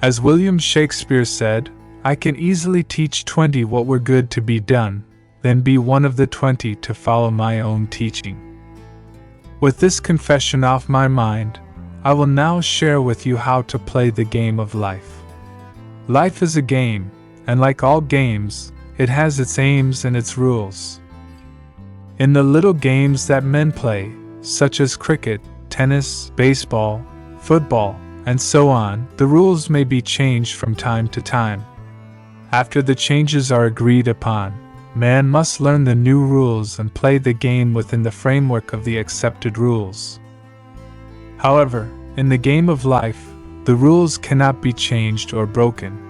As William Shakespeare said, I can easily teach 20 what were good to be done, then be one of the 20 to follow my own teaching. With this confession off my mind, I will now share with you how to play the game of life. Life is a game, and like all games, it has its aims and its rules. In the little games that men play, such as cricket, tennis, baseball, football, and so on, the rules may be changed from time to time. After the changes are agreed upon, man must learn the new rules and play the game within the framework of the accepted rules. However, in the game of life, the rules cannot be changed or broken.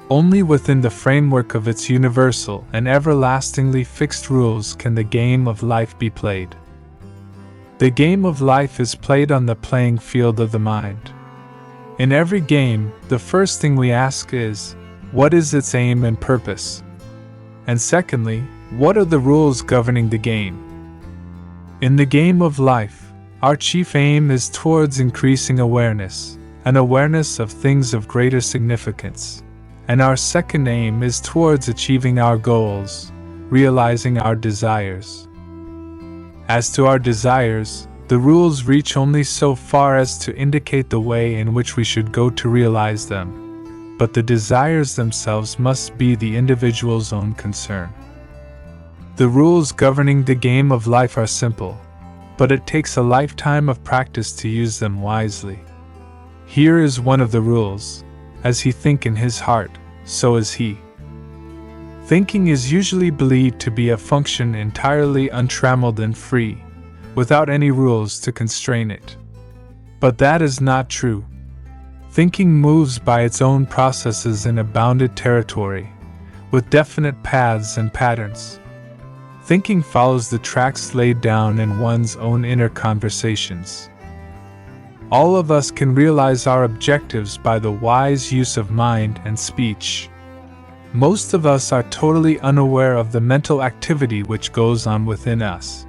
Only within the framework of its universal and everlastingly fixed rules can the game of life be played. The game of life is played on the playing field of the mind. In every game, the first thing we ask is, what is its aim and purpose? And secondly, what are the rules governing the game? In the game of life, our chief aim is towards increasing awareness, an awareness of things of greater significance. And our second aim is towards achieving our goals, realizing our desires. As to our desires, the rules reach only so far as to indicate the way in which we should go to realize them, but the desires themselves must be the individual's own concern. The rules governing the game of life are simple, but it takes a lifetime of practice to use them wisely. Here is one of the rules: as he think in his heart, so is he. Thinking is usually believed to be a function entirely untrammeled and free, without any rules to constrain it. But that is not true. Thinking moves by its own processes in a bounded territory, with definite paths and patterns. Thinking follows the tracks laid down in one's own inner conversations. All of us can realize our objectives by the wise use of mind and speech. Most of us are totally unaware of the mental activity which goes on within us.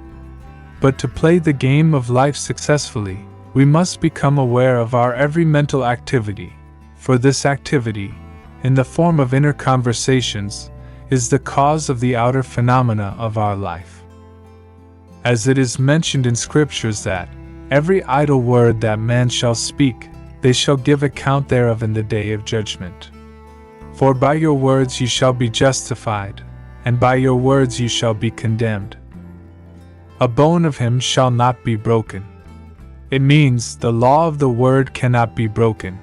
But to play the game of life successfully, we must become aware of our every mental activity, for this activity, in the form of inner conversations, is the cause of the outer phenomena of our life. As it is mentioned in scriptures that, every idle word that man shall speak, they shall give account thereof in the day of judgment. For by your words you shall be justified, and by your words you shall be condemned. A bone of him shall not be broken. It means the law of the word cannot be broken.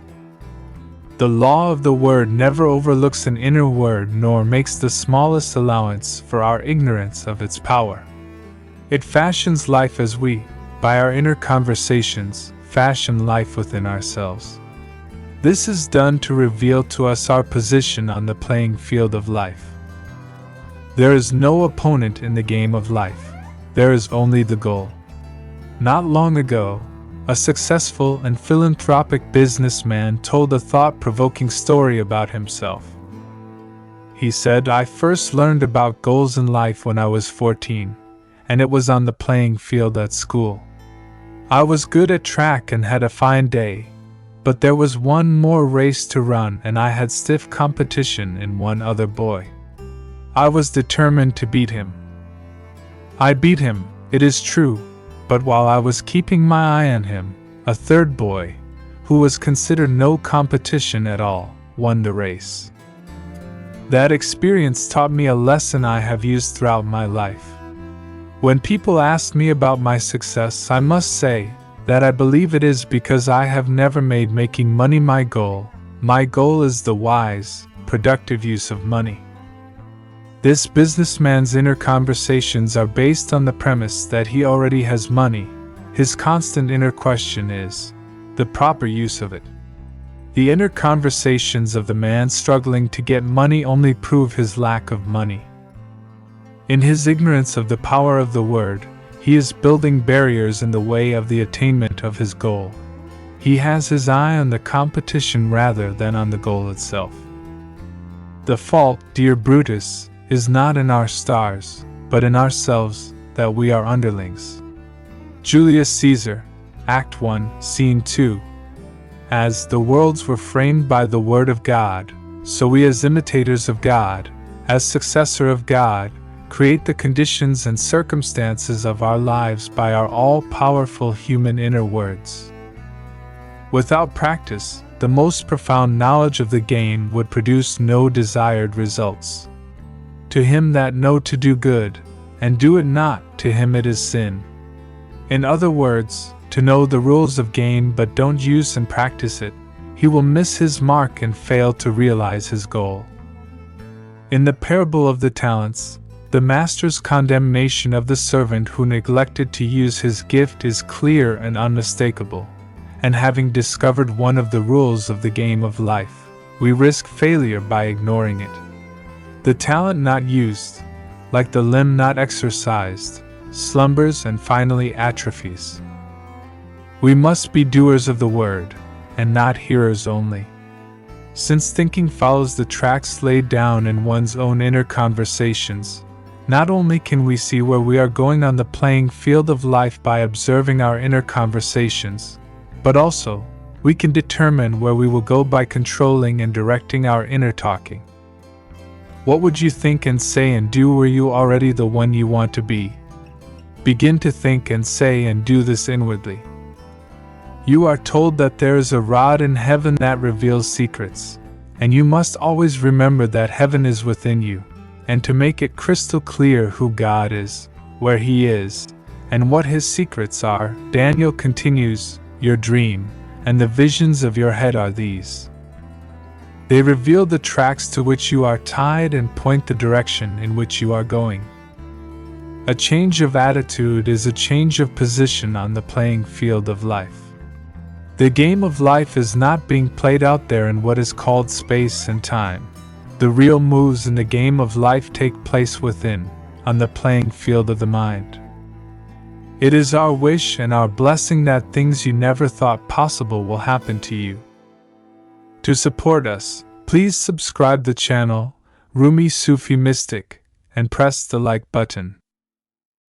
The law of the word never overlooks an inner word nor makes the smallest allowance for our ignorance of its power. It fashions life as we, by our inner conversations, fashion life within ourselves. This is done to reveal to us our position on the playing field of life. There is no opponent in the game of life. There is only the goal. Not long ago, a successful and philanthropic businessman told a thought-provoking story about himself. He said, "I first learned about goals in life when I was 14, and it was on the playing field at school. I was good at track and had a fine day, but there was one more race to run and I had stiff competition in one other boy. I was determined to beat him. I beat him, it is true, but while I was keeping my eye on him, a third boy, who was considered no competition at all, won the race. That experience taught me a lesson I have used throughout my life. When people ask me about my success, I must say that I believe it is because I have never made making money my goal. My goal is the wise, productive use of money." This businessman's inner conversations are based on the premise that he already has money. His constant inner question is the proper use of it. The inner conversations of the man struggling to get money only prove his lack of money. In his ignorance of the power of the word, he is building barriers in the way of the attainment of his goal. He has his eye on the competition rather than on the goal itself. The fault, dear Brutus, is not in our stars, but in ourselves, that we are underlings. Julius Caesar, Act 1, Scene 2. As the worlds were framed by the Word of God, so we as imitators of God, as successor of God, create the conditions and circumstances of our lives by our all-powerful human inner words. Without practice, the most profound knowledge of the game would produce no desired results. To him that know to do good, and do it not, to him it is sin. In other words, to know the rules of game but don't use and practice it, he will miss his mark and fail to realize his goal. In the parable of the talents, the master's condemnation of the servant who neglected to use his gift is clear and unmistakable, and having discovered one of the rules of the game of life, we risk failure by ignoring it. The talent not used, like the limb not exercised, slumbers and finally atrophies. We must be doers of the word, and not hearers only. Since thinking follows the tracks laid down in one's own inner conversations, not only can we see where we are going on the playing field of life by observing our inner conversations, but also, we can determine where we will go by controlling and directing our inner talking. What would you think and say and do were you already the one you want to be? Begin to think and say and do this inwardly. You are told that there is a rod in heaven that reveals secrets, and you must always remember that heaven is within you, and to make it crystal clear who God is, where He is, and what His secrets are, Daniel continues, your dream, and the visions of your head are these. They reveal the tracks to which you are tied and point the direction in which you are going. A change of attitude is a change of position on the playing field of life. The game of life is not being played out there in what is called space and time. The real moves in the game of life take place within, on the playing field of the mind. It is our wish and our blessing that things you never thought possible will happen to you. To support us, please subscribe the channel, Rumi Sufi Mystic, and press the like button.